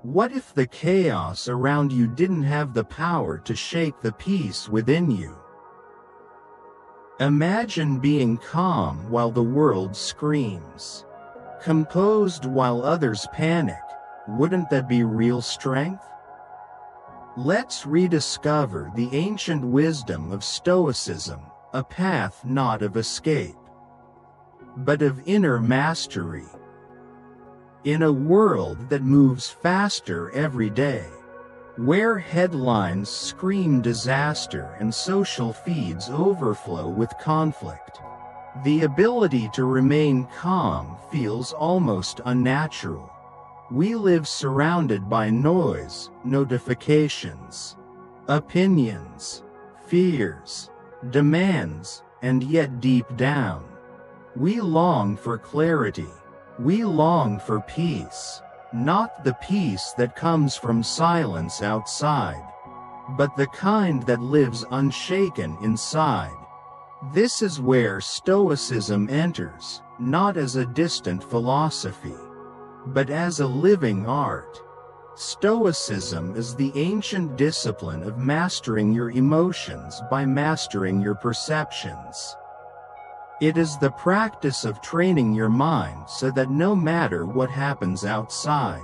What if the chaos around you didn't have the power to shake the peace within you? Imagine being calm while the world screams, composed while others panic. Wouldn't that be real strength? Let's rediscover the ancient wisdom of Stoicism, a path not of escape, but of inner mastery. In a world that moves faster every day, where headlines scream disaster and social feeds overflow with conflict, the ability to remain calm feels almost unnatural. We live surrounded by noise, notifications, opinions, fears, demands, and yet deep down, we long for clarity. We long for peace, not the peace that comes from silence outside, but the kind that lives unshaken inside. This is where Stoicism enters, not as a distant philosophy, but as a living art. Stoicism is the ancient discipline of mastering your emotions by mastering your perceptions. It is the practice of training your mind so that no matter what happens outside,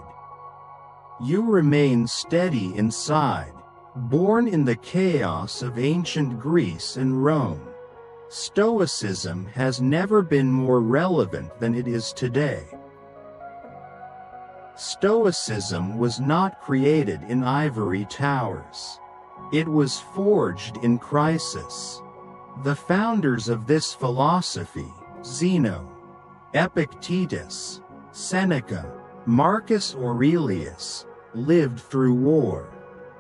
you remain steady inside. Born in the chaos of ancient Greece and Rome, Stoicism has never been more relevant than it is today. Stoicism was not created in ivory towers. It was forged in crisis. The founders of this philosophy, Zeno, Epictetus, Seneca, Marcus Aurelius, lived through war,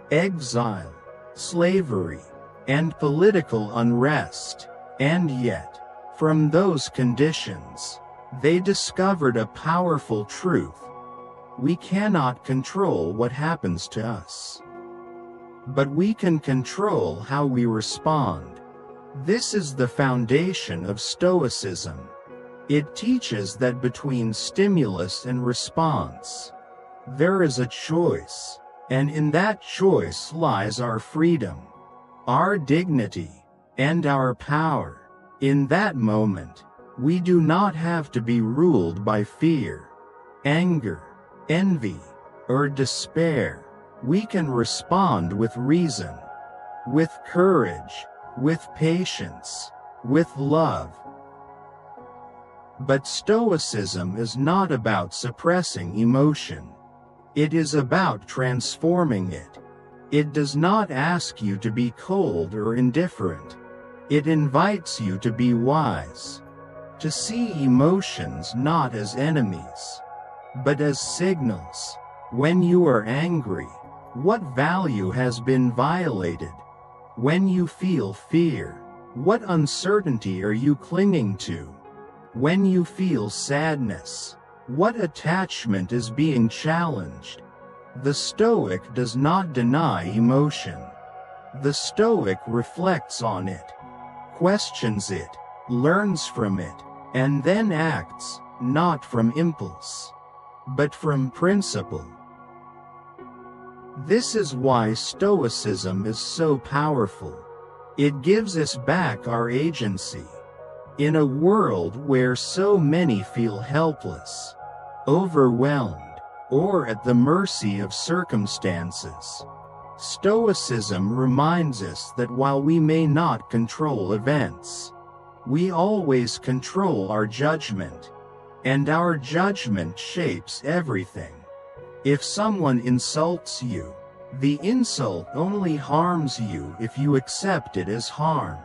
exile, slavery, and political unrest, and yet, from those conditions, they discovered a powerful truth. We cannot control what happens to us, but we can control how we respond. This is the foundation of Stoicism. It teaches that between stimulus and response, there is a choice, and in that choice lies our freedom, our dignity, and our power. In that moment, we do not have to be ruled by fear, anger, envy, or despair. We can respond with reason, with courage, with patience, with love. But Stoicism is not about suppressing emotion. It is about transforming it. It does not ask you to be cold or indifferent. It invites you to be wise, to see emotions not as enemies, but as signals. When you are angry, what value has been violated? When you feel fear, what uncertainty are you clinging to? When you feel sadness, what attachment is being challenged? The Stoic does not deny emotion. The Stoic reflects on it, questions it, learns from it, and then acts, not from impulse, but from principle. This is why Stoicism is so powerful. It gives us back our agency. In a world where so many feel helpless, overwhelmed, or at the mercy of circumstances, Stoicism reminds us that while we may not control events, we always control our judgment, and our judgment shapes everything. If someone insults you, the insult only harms you if you accept it as harm.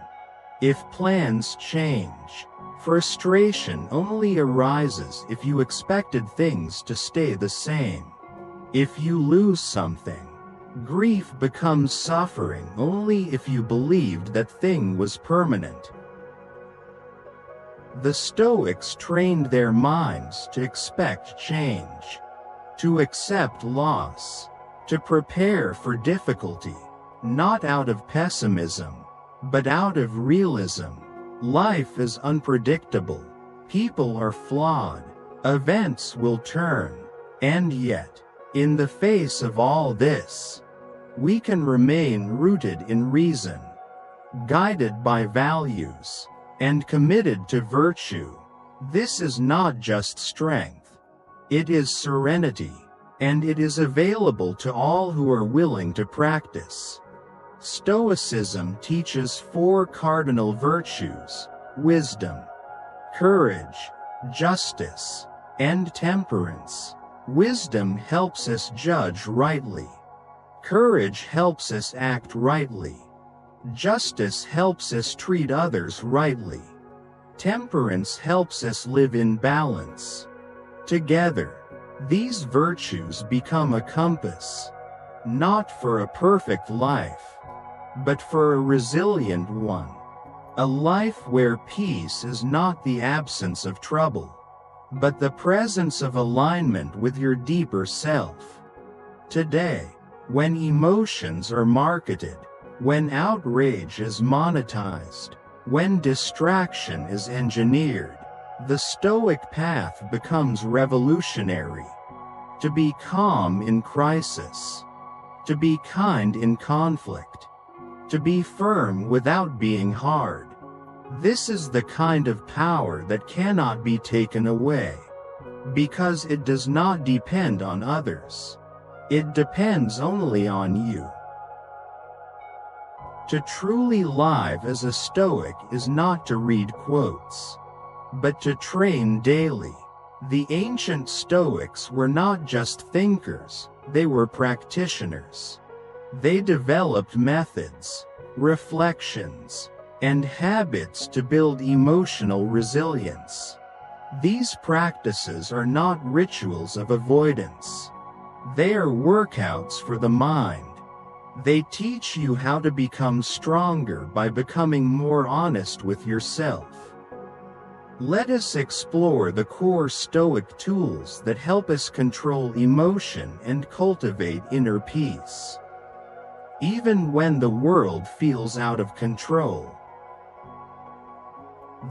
If plans change, frustration only arises if you expected things to stay the same. If you lose something, grief becomes suffering only if you believed that thing was permanent. The Stoics trained their minds to expect change, to accept loss, to prepare for difficulty, not out of pessimism, but out of realism. Life is unpredictable, people are flawed, events will turn, and yet, In the face of all this, we can remain rooted in reason, guided by values, and committed to virtue. This is not just strength, it is serenity, and it is available to all who are willing to practice. Stoicism teaches 4 cardinal virtues: wisdom, courage, justice, and temperance. Wisdom helps us judge rightly. Courage helps us act rightly. Justice helps us treat others rightly. Temperance helps us live in balance. Together, these virtues become a compass, not for a perfect life, but for a resilient one. A life where peace is not the absence of trouble, but the presence of alignment with your deeper self. Today, when emotions are marketed, when outrage is monetized, when distraction is engineered, the Stoic path becomes revolutionary. To be calm in crisis, to be kind in conflict, to be firm without being hard. This is the kind of power that cannot be taken away, because it does not depend on others. It depends only on you. To truly live as a Stoic is not to read quotes, but to train daily. The ancient Stoics were not just thinkers, they were practitioners. They developed methods, reflections, and habits to build emotional resilience. These practices are not rituals of avoidance. They are workouts for the mind. They teach you how to become stronger by becoming more honest with yourself. Let us explore the core Stoic tools that help us control emotion and cultivate inner peace, even when the world feels out of control.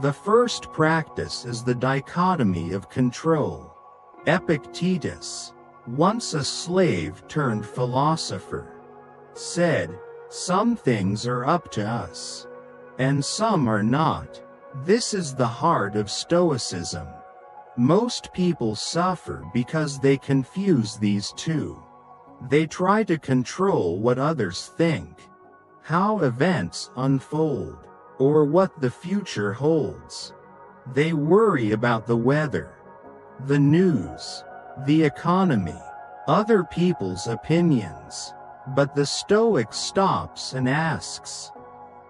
The first practice is the dichotomy of control. Epictetus, once a slave turned philosopher, said, "Some things are up to us, and some are not." This is the heart of Stoicism. Most people suffer because they confuse these two. They try to control what others think, how events unfold, or what the future holds. They worry about the weather, the news, the economy, other people's opinions. But the Stoic stops and asks,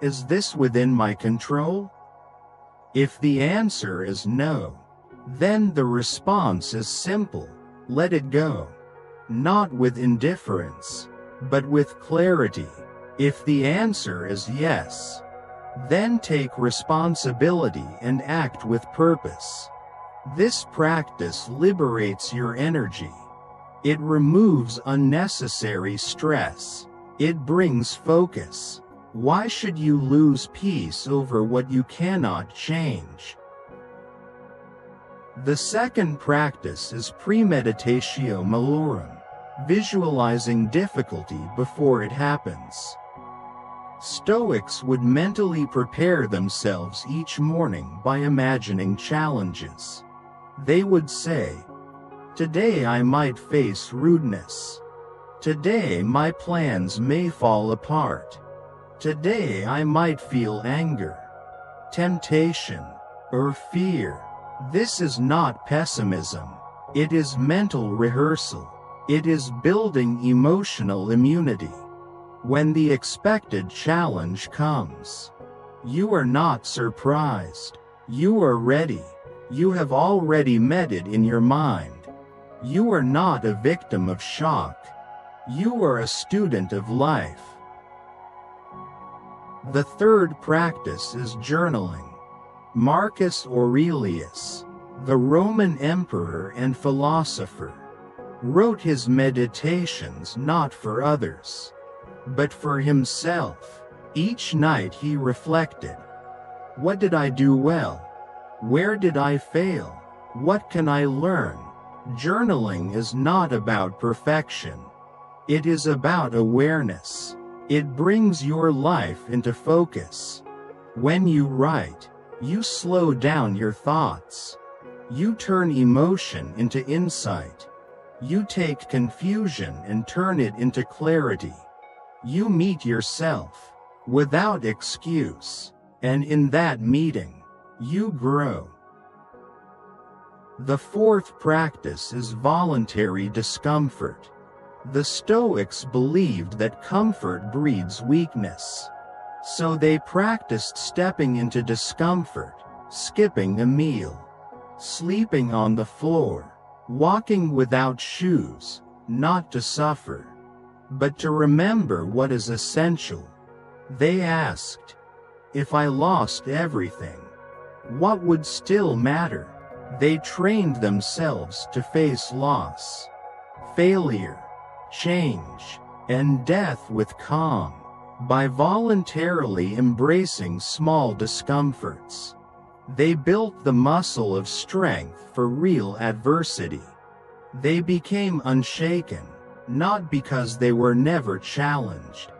"Is this within my control?" If the answer is no, then the response is simple: let it go. Not with indifference, but with clarity. If the answer is yes, then take responsibility and act with purpose. This practice liberates your energy. It removes unnecessary stress. It brings focus. Why should you lose peace over what you cannot change? The second practice is premeditatio malorum, visualizing difficulty before it happens. Stoics would mentally prepare themselves each morning by imagining challenges. They would say, "Today I might face rudeness. Today my plans may fall apart. Today I might feel anger, temptation, or fear." This is not pessimism. It is mental rehearsal. It is building emotional immunity. When the expected challenge comes, you are not surprised. You are ready. You have already met it in your mind. You are not a victim of shock. You are a student of life. The third practice is journaling. Marcus Aurelius, the Roman emperor and philosopher, wrote his meditations not for others, but for himself. Each night he reflected, "What did I do well? Where did I fail? What can I learn?" Journaling is not about perfection. It is about awareness. It brings your life into focus. When you write, you slow down your thoughts. You turn emotion into insight. You take confusion and turn it into clarity. You meet yourself, without excuse, and in that meeting, you grow. The fourth practice is voluntary discomfort. The Stoics believed that comfort breeds weakness. So they practiced stepping into discomfort, skipping a meal, sleeping on the floor, walking without shoes, not to suffer, but to remember what is essential. They asked, if I lost everything, what would still matter? They trained themselves to face loss, failure, change, and death with calm, by voluntarily embracing small discomforts. They built the muscle of strength for real adversity. They became unshaken, not because they were never challenged,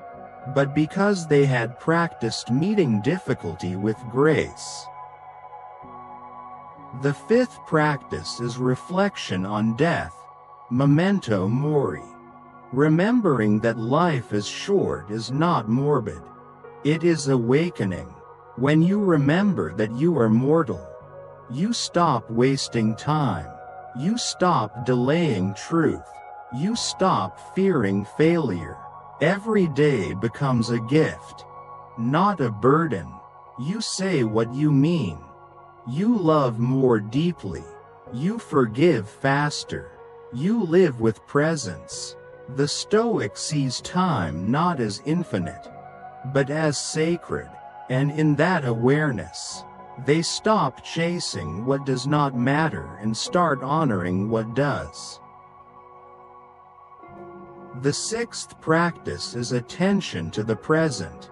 but because they had practiced meeting difficulty with grace. The fifth practice is reflection on death, memento mori. Remembering that life is short is not morbid. It is awakening. When you remember that you are mortal, you stop wasting time. You stop delaying truth. You stop fearing failure. Every day becomes a gift, not a burden. You say what you mean. You love more deeply. You forgive faster. You live with presence. The Stoic sees time not as infinite, but as sacred, and in that awareness, they stop chasing what does not matter and start honoring what does. The sixth practice is attention to the present.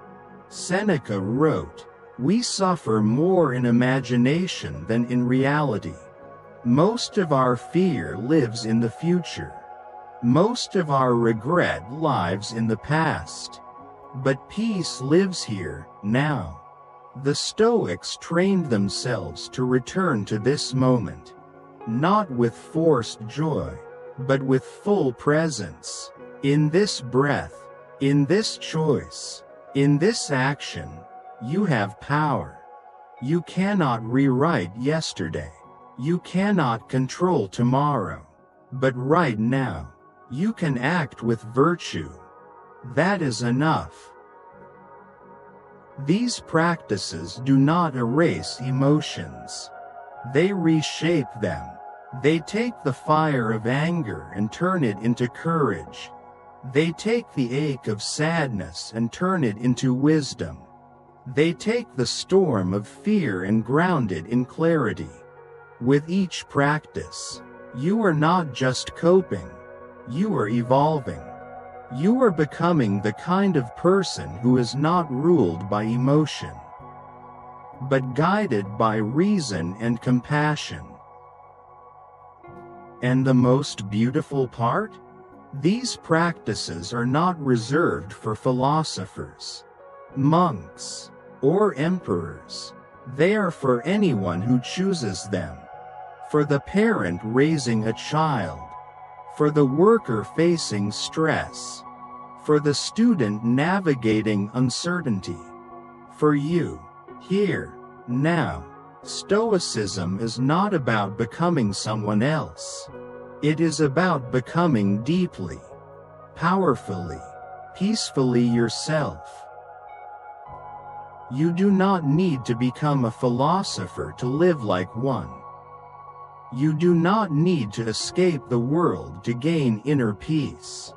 Seneca wrote, "We suffer more in imagination than in reality. Most of our fear lives in the future. Most of our regret lives in the past. But peace lives here, now." The Stoics trained themselves to return to this moment, not with forced joy, but with full presence. In this breath, in this choice, in this action, you have power. You cannot rewrite yesterday. You cannot control tomorrow. But right now, you can act with virtue. That is enough. These practices do not erase emotions. They reshape them. They take the fire of anger and turn it into courage. They take the ache of sadness and turn it into wisdom. They take the storm of fear and ground it in clarity. With each practice, you are not just coping, you are evolving. You are becoming the kind of person who is not ruled by emotion, but guided by reason and compassion. And the most beautiful part? These practices are not reserved for philosophers, monks, or emperors. They are for anyone who chooses them. For the parent raising a child, for the worker facing stress, for the student navigating uncertainty. For you, here, now. Stoicism is not about becoming someone else. It is about becoming deeply, powerfully, peacefully yourself. You do not need to become a philosopher to live like one. You do not need to escape the world to gain inner peace.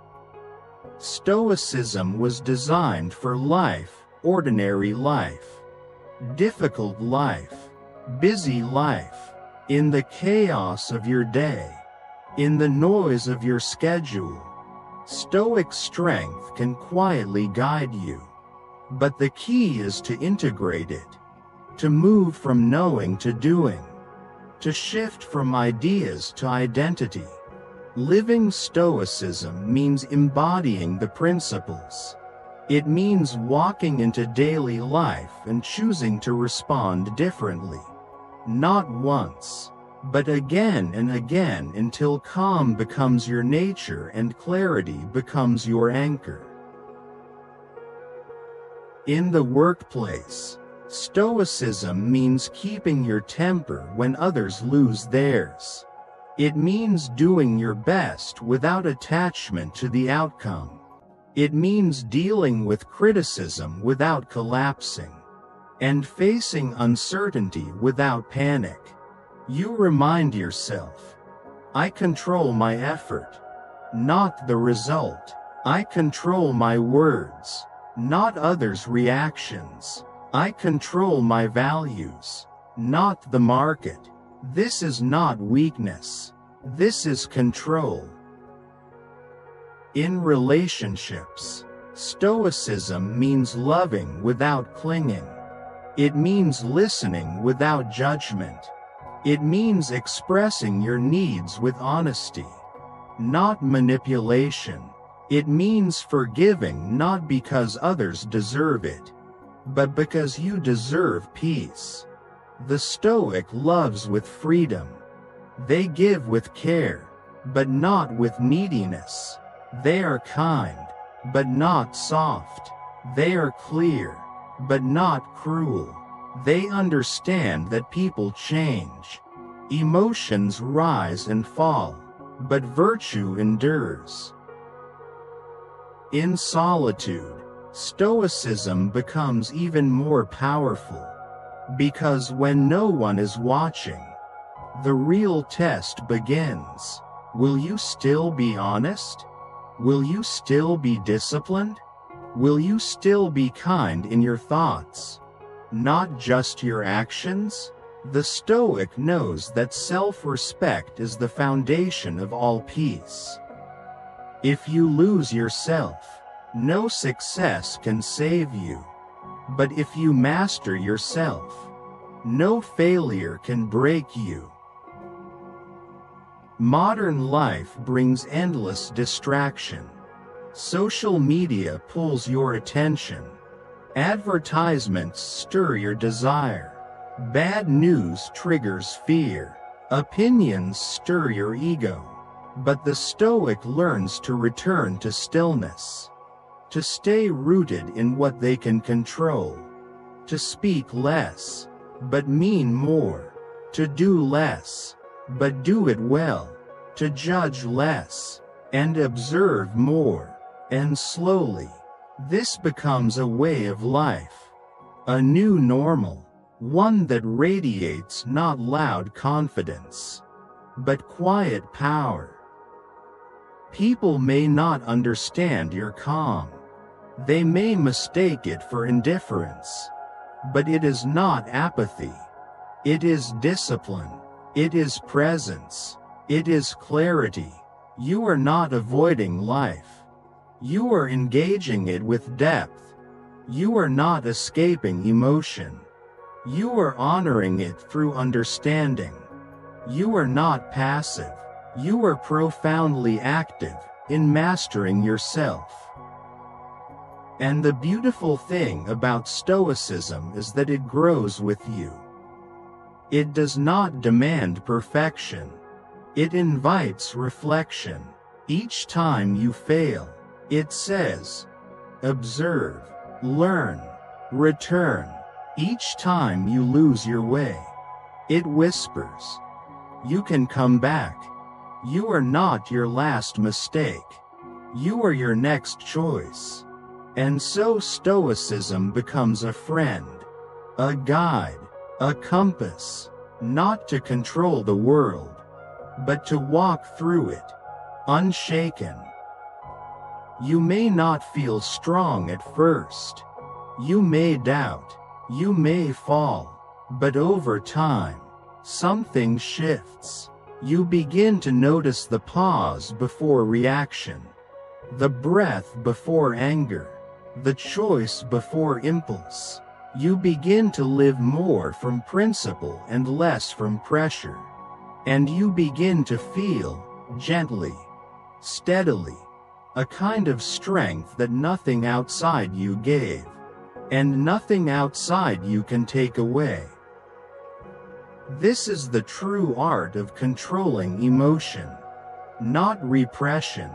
Stoicism was designed for life, ordinary life, difficult life, busy life, in the chaos of your day, in the noise of your schedule. Stoic strength can quietly guide you. But the key is to integrate it, to move from knowing to doing, to shift from ideas to identity. Living Stoicism means embodying the principles. It means walking into daily life and choosing to respond differently. Not once, but again and again until calm becomes your nature and clarity becomes your anchor. In the workplace, Stoicism means keeping your temper when others lose theirs. It means doing your best without attachment to the outcome. It means dealing with criticism without collapsing, and facing uncertainty without panic. You remind yourself, I control my effort, not the result. I control my words, not others' reactions. I control my values, not the market. This is not weakness. This is control. In relationships, Stoicism means loving without clinging. It means listening without judgment. It means expressing your needs with honesty, not manipulation. It means forgiving not because others deserve it, but because you deserve peace. The Stoic loves with freedom. They give with care, but not with neediness. They are kind, but not soft. They are clear, but not cruel. They understand that people change. Emotions rise and fall, but virtue endures. In solitude, Stoicism becomes even more powerful, because when no one is watching, the real test begins. Will you still be honest? Will you still be disciplined? Will you still be kind in your thoughts, not just your actions? The Stoic knows that self-respect is the foundation of all peace. If you lose yourself, no success can save you. But if you master yourself, no failure can break you. Modern life brings endless distraction. Social media pulls your attention. Advertisements stir your desire. Bad news triggers fear. Opinions stir your ego. But the Stoic learns to return to stillness, to stay rooted in what they can control, to speak less, but mean more, to do less, but do it well, to judge less, and observe more, and slowly, this becomes a way of life, a new normal, one that radiates not loud confidence, but quiet power. People may not understand your calm. They may mistake it for indifference. But it is not apathy. It is discipline. It is presence. It is clarity. You are not avoiding life. You are engaging it with depth. You are not escaping emotion. You are honoring it through understanding. You are not passive. You are profoundly active in mastering yourself. And the beautiful thing about Stoicism is that it grows with you. It does not demand perfection. It invites reflection. Each time you fail, it says, observe, learn, return. Each time you lose your way, it whispers, you can come back. You are not your last mistake. You are your next choice. And so Stoicism becomes a friend, a guide, a compass, not to control the world, but to walk through it, unshaken. You may not feel strong at first. You may doubt. You may fall. But over time, something shifts. You begin to notice the pause before reaction, the breath before anger, the choice before impulse. You begin to live more from principle and less from pressure. And you begin to feel, gently, steadily, a kind of strength that nothing outside you gave, and nothing outside you can take away. This is the true art of controlling emotion. Not repression,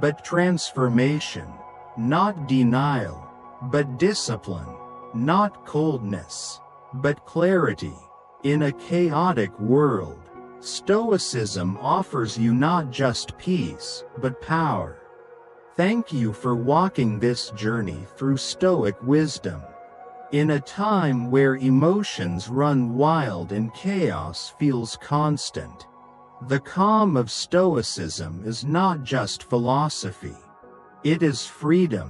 but transformation. Not denial, but discipline. Not coldness, but clarity. In a chaotic world, Stoicism offers you not just peace, but power. Thank you for walking this journey through Stoic wisdom. In a time where emotions run wild and chaos feels constant, the calm of Stoicism is not just philosophy. It is freedom.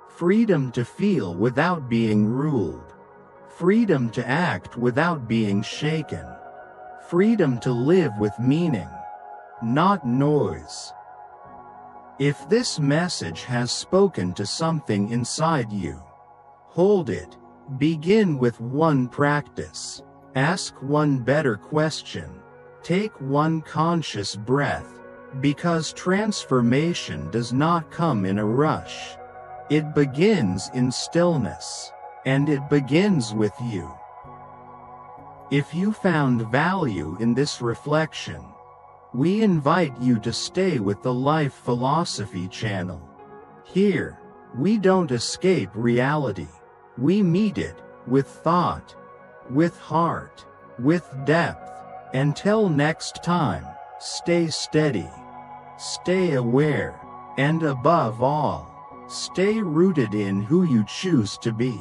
Freedom to feel without being ruled. Freedom to act without being shaken. Freedom to live with meaning, not noise. If this message has spoken to something inside you, hold it. Begin with one practice. Ask one better question. Take one conscious breath, because transformation does not come in a rush. It begins in stillness, and it begins with you. If you found value in this reflection, we invite you to stay with the Life Philosophy channel. Here, we don't escape reality. We meet it, with thought, with heart, with depth. Until next time, stay steady, stay aware, and above all, stay rooted in who you choose to be.